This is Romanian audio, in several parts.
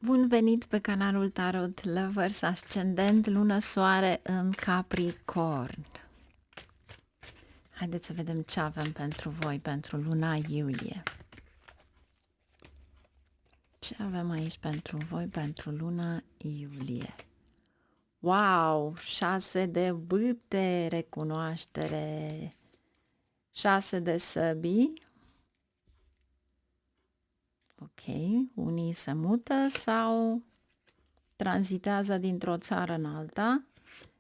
Bun venit pe canalul Tarot Lovers Ascendent Lună Soare în Capricorn. Haideți să vedem ce avem pentru voi pentru luna iulie. Ce avem aici pentru voi pentru luna iulie? Wow! 6 de bâte, recunoaștere. 6 de săbii. Ok, unii se mută sau tranzitează dintr-o țară în alta.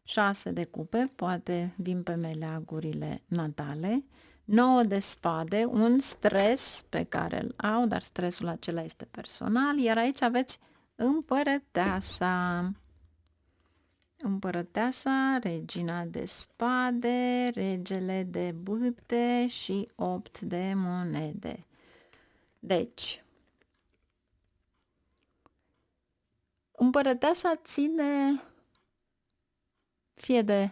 6 de cupe, poate vin pe meleagurile natale. 9 de spade, un stres pe care îl au, dar stresul acela este personal. Iar aici aveți împărăteasa. Împărăteasa, regina de spade, regele de bâte și 8 de monede. Deci, împărăteasa ține fie de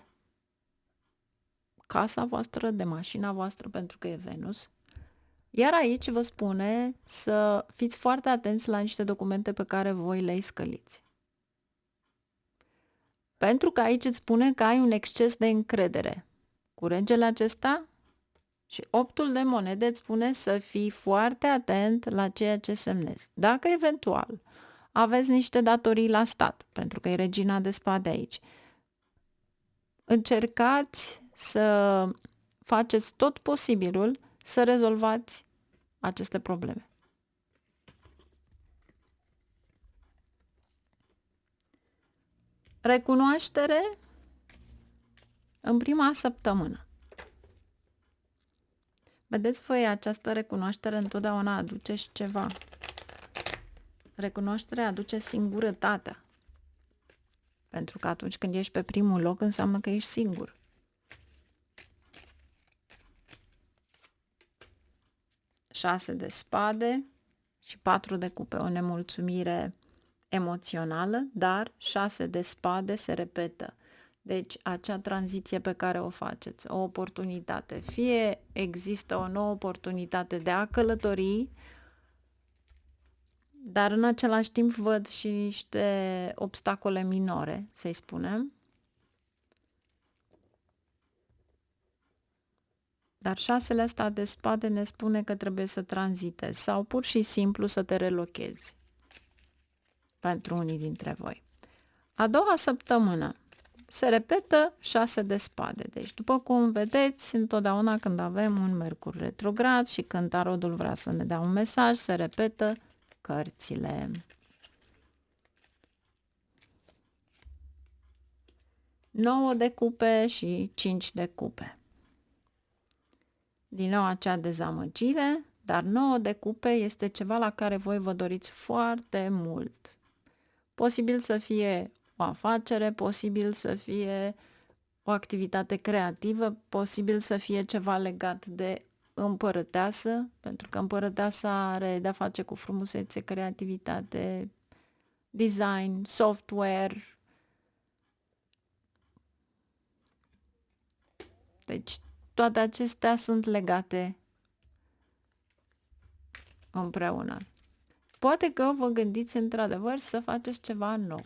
casa voastră, de mașina voastră, pentru că e Venus. Iar aici vă spune să fiți foarte atenți la niște documente pe care voi le scăliți. Pentru că aici îți spune că ai un exces de încredere. Cu regele acesta și 8-ul de monede îți spune să fii foarte atent la ceea ce semnezi. Dacă eventual aveți niște datorii la stat, pentru că e regina de spade aici, încercați să faceți tot posibilul să rezolvați aceste probleme. Recunoaștere în prima săptămână. Vedeți voi, această recunoaștere întotdeauna aduce și ceva. Recunoașterea aduce singurătatea. Pentru că atunci când ești pe primul loc înseamnă că ești singur. Șase de spade și 4 de cupe, o nemulțumire emoțională, dar 6 de spade se repetă. Deci acea tranziție pe care o faceți, o oportunitate, fie există o nouă oportunitate de a călători, dar în același timp văd și niște obstacole minore, să-i spunem. Dar 6-le ăsta de spade ne spune că trebuie să tranzitezi sau pur și simplu să te relochezi pentru unii dintre voi. A doua săptămână se repetă 6 de spade. Deci, după cum vedeți, întotdeauna când avem un Mercur retrograd și când tarotul vrea să ne dea un mesaj, se repetă cărțile. 9 de cupe și 5 de cupe. Din nou acea dezamăgire, dar 9 de cupe este ceva la care voi vă doriți foarte mult. Posibil să fie o afacere, posibil să fie o activitate creativă, posibil să fie ceva legat de împărăteasă, pentru că împărăteasa are de-a face cu frumusețe, creativitate, design, software. Deci toate acestea sunt legate împreună. Poate că vă gândiți într-adevăr să faceți ceva nou.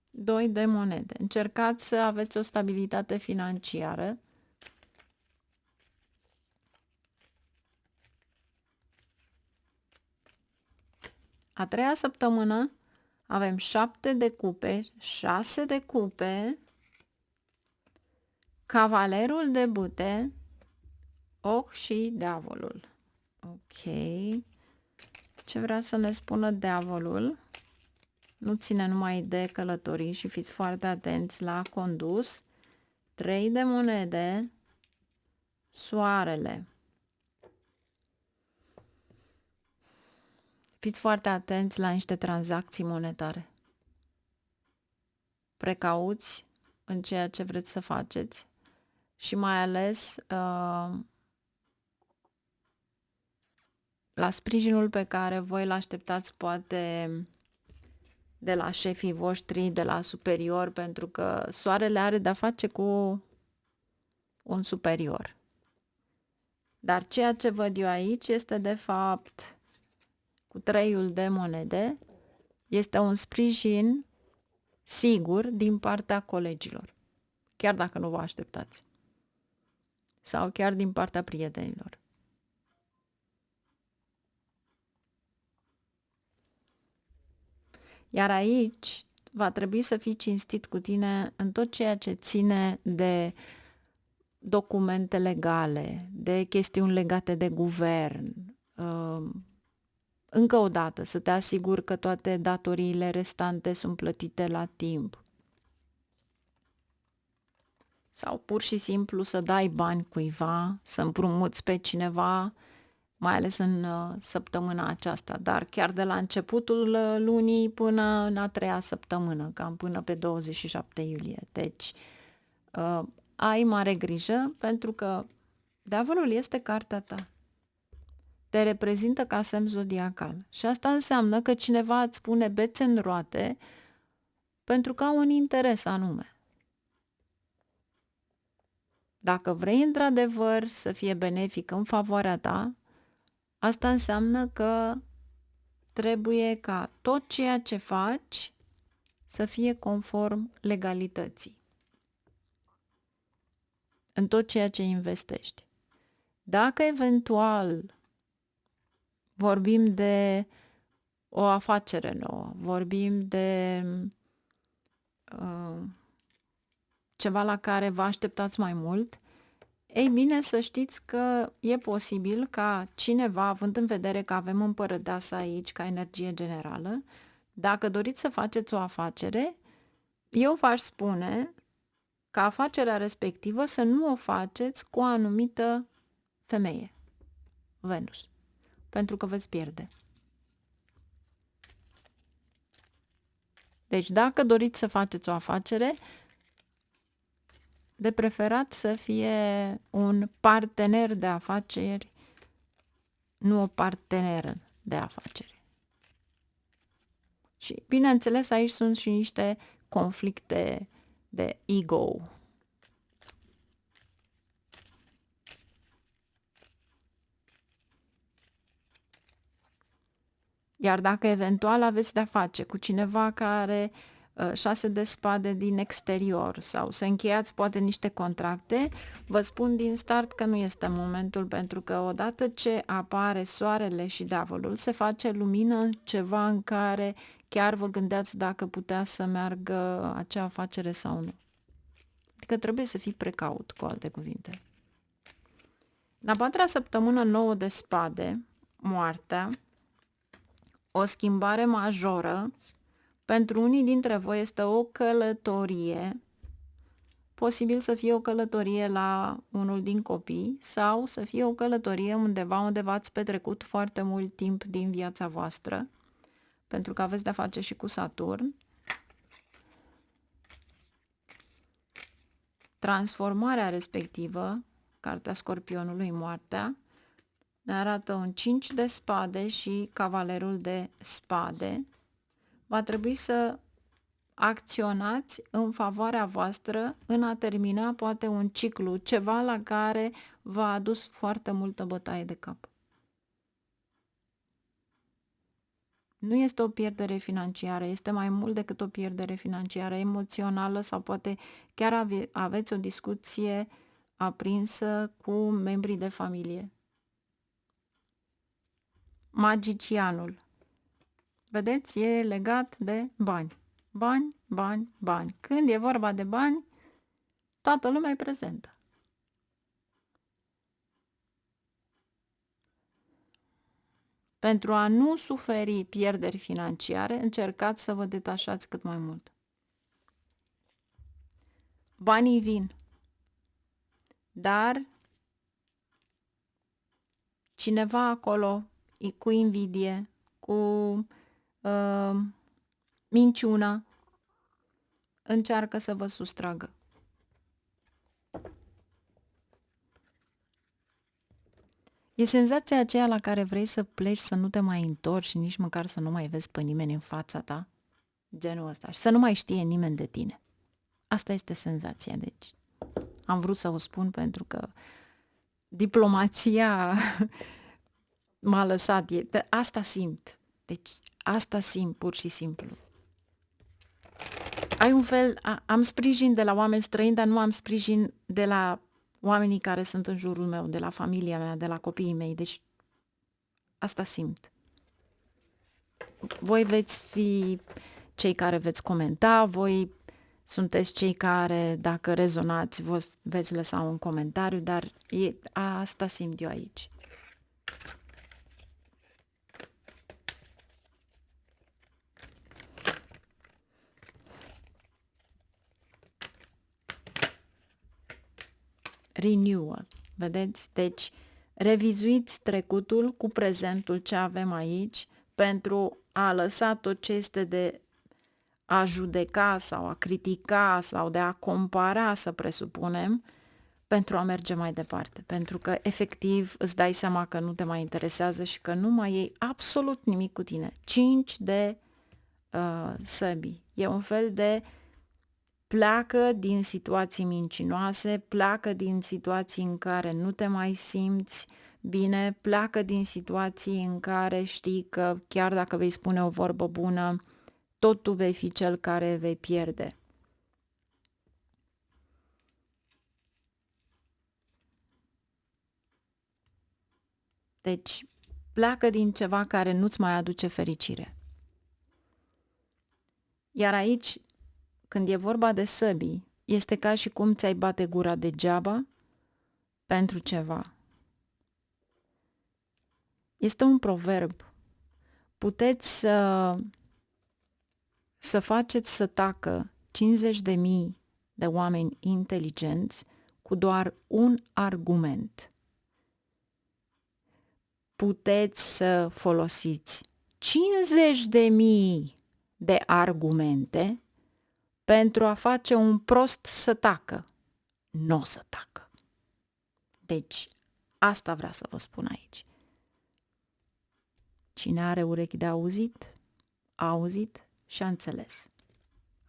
Doi de monede. Încercați să aveți o stabilitate financiară. A treia săptămână avem 7 de cupe, 6 de cupe, cavalerul de bâte, ochi și diavolul. Ok. Ce vrea să ne spună diavolul? Nu ține numai de călătorii și fiți foarte atenți la condus. 3 de monede, soarele. Fiți foarte atenți la niște tranzacții monetare. Precauți în ceea ce vreți să faceți și mai ales la sprijinul pe care voi îl așteptați poate de la șefii voștri, de la superior, pentru că soarele are de-a face cu un superior. Dar ceea ce văd eu aici este de fapt cu 3 de monede, este un sprijin sigur din partea colegilor, chiar dacă nu vă așteptați. Sau chiar din partea prietenilor. Iar aici va trebui să fii cinstit cu tine în tot ceea ce ține de documente legale, de chestiuni legate de guvern. Încă o dată, să te asiguri că toate datoriile restante sunt plătite la timp. Sau pur și simplu să dai bani cuiva, să împrumuți pe cineva, mai ales în săptămâna aceasta, dar chiar de la începutul lunii până în a 3-a săptămână, cam până pe 27 iulie. Deci, ai mare grijă pentru că diavolul este cartea ta. Te reprezintă ca semn zodiacal. Și asta înseamnă că cineva îți pune bețe în roate pentru că au un interes anume. Dacă vrei într-adevăr să fie benefic în favoarea ta, asta înseamnă că trebuie ca tot ceea ce faci să fie conform legalității. În tot ceea ce investești. Dacă eventual vorbim de o afacere nouă, vorbim de ceva la care vă așteptați mai mult, ei bine, să știți că e posibil ca cineva, având în vedere că avem împărăteasa aici ca energie generală, dacă doriți să faceți o afacere, eu v-aș spune ca afacerea respectivă să nu o faceți cu o anumită femeie, Venus, pentru că veți pierde. Deci dacă doriți să faceți o afacere, de preferat să fie un partener de afaceri, nu o parteneră de afaceri. Și, bineînțeles, aici sunt și niște conflicte de ego. Iar dacă eventual aveți de-a face cu cineva care 6 de spade din exterior sau să încheiați poate niște contracte, vă spun din start că nu este momentul, pentru că odată ce apare soarele și diavolul, se face lumină în ceva în care chiar vă gândeați dacă putea să meargă acea afacere sau nu. Adică trebuie să fii precaut, cu alte cuvinte. La 4-a săptămână 9 de spade, moartea, o schimbare majoră. Pentru unii dintre voi este o călătorie, posibil să fie o călătorie la unul din copii sau să fie o călătorie undeva unde v-ați petrecut foarte mult timp din viața voastră, pentru că aveți de-a face și cu Saturn. Transformarea respectivă, cartea Scorpionului, moartea, ne arată un 5 de spade și cavalerul de spade. Va trebui să acționați în favoarea voastră în a termina poate un ciclu, ceva la care v-a adus foarte multă bătaie de cap. Nu este o pierdere financiară, este mai mult decât o pierdere financiară, emoțională sau poate chiar aveți o discuție aprinsă cu membrii de familie. Magicianul. Vedeți, e legat de bani. Bani, bani, bani. Când e vorba de bani, toată lumea e prezentă. Pentru a nu suferi pierderi financiare, încercați să vă detașați cât mai mult. Banii vin, dar cineva acolo cu invidie, cu minciuna, încearcă să vă sustragă. E senzația aceea la care vrei să pleci, să nu te mai întorci și nici măcar să nu mai vezi pe nimeni în fața ta? Genul ăsta. Și să nu mai știe nimeni de tine. Asta este senzația, deci. am vrut să o spun pentru că diplomația m-a lăsat. Asta simt. Deci asta simt pur și simplu. Ai un fel, am sprijin de la oameni străini, dar nu am sprijin de la oamenii care sunt în jurul meu, de la familia mea, de la copiii mei. Deci asta simt. Voi veți fi cei care veți comenta, voi sunteți cei care, dacă rezonați, veți lăsa un comentariu, dar asta simt eu aici. Renewal, vedeți? Deci, revizuiți trecutul cu prezentul ce avem aici pentru a lăsa tot ce este de a judeca sau a critica sau de a compara, să presupunem, pentru a merge mai departe. Pentru că, efectiv, îți dai seama că nu te mai interesează și că nu mai iei absolut nimic cu tine. 5 de săbii. E un fel de pleacă din situații mincinoase, pleacă din situații în care nu te mai simți bine, pleacă din situații în care știi că chiar dacă vei spune o vorbă bună, tot tu vei fi cel care vei pierde. Deci, pleacă din ceva care nu-ți mai aduce fericire. Iar aici, când e vorba de săbii, este ca și cum ți-ai bate gura degeaba pentru ceva. Este un proverb. Puteți să faceți să tacă 50.000 de oameni inteligenți cu doar un argument. Puteți să folosiți 50.000 de argumente pentru a face un prost să tacă. Nu o să tacă. Deci, asta vreau să vă spun aici. Cine are urechi de auzit, a auzit și a înțeles.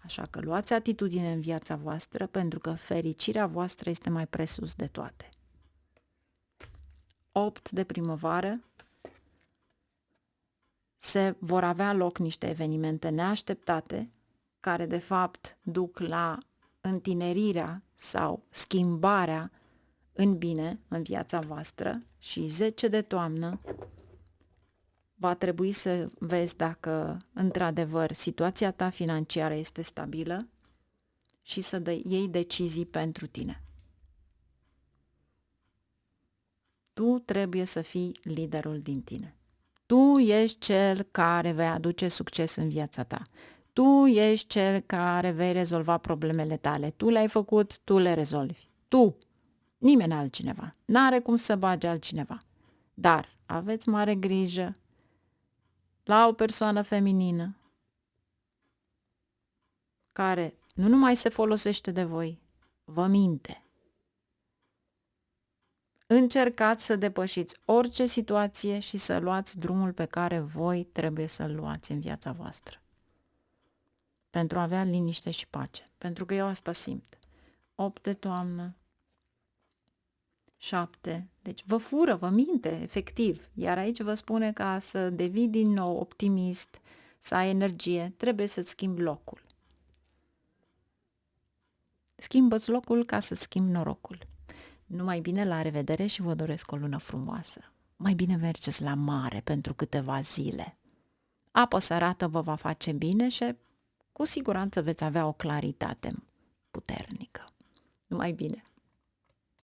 Așa că luați atitudine în viața voastră, pentru că fericirea voastră este mai presus de toate. 8 de primăvară se vor avea loc niște evenimente neașteptate, care de fapt duc la întinerirea sau schimbarea în bine în viața voastră, și 10 de toamnă va trebui să vezi dacă într-adevăr situația ta financiară este stabilă și să iei decizii pentru tine. Tu trebuie să fii liderul din tine. Tu ești cel care vei aduce succes în viața ta. Tu ești cel care vei rezolva problemele tale. Tu le-ai făcut, tu le rezolvi. Tu, nimeni altcineva. N-are cum să bage altcineva. Dar aveți mare grijă la o persoană feminină care nu numai se folosește de voi, vă minte. Încercați să depășiți orice situație și să luați drumul pe care voi trebuie să-l luați în viața voastră. Pentru a avea liniște și pace. Pentru că eu asta simt. 8 de toamnă, 7, deci vă fură, vă minte, efectiv. Iar aici vă spune, ca să devii din nou optimist, să ai energie, trebuie să-ți schimbi locul. Schimbă-ți locul ca să schimbi norocul. Numai bine, la revedere și vă doresc o lună frumoasă. Mai bine mergeți la mare pentru câteva zile. Apă sărată vă va face bine și cu siguranță veți avea o claritate puternică. Numai bine!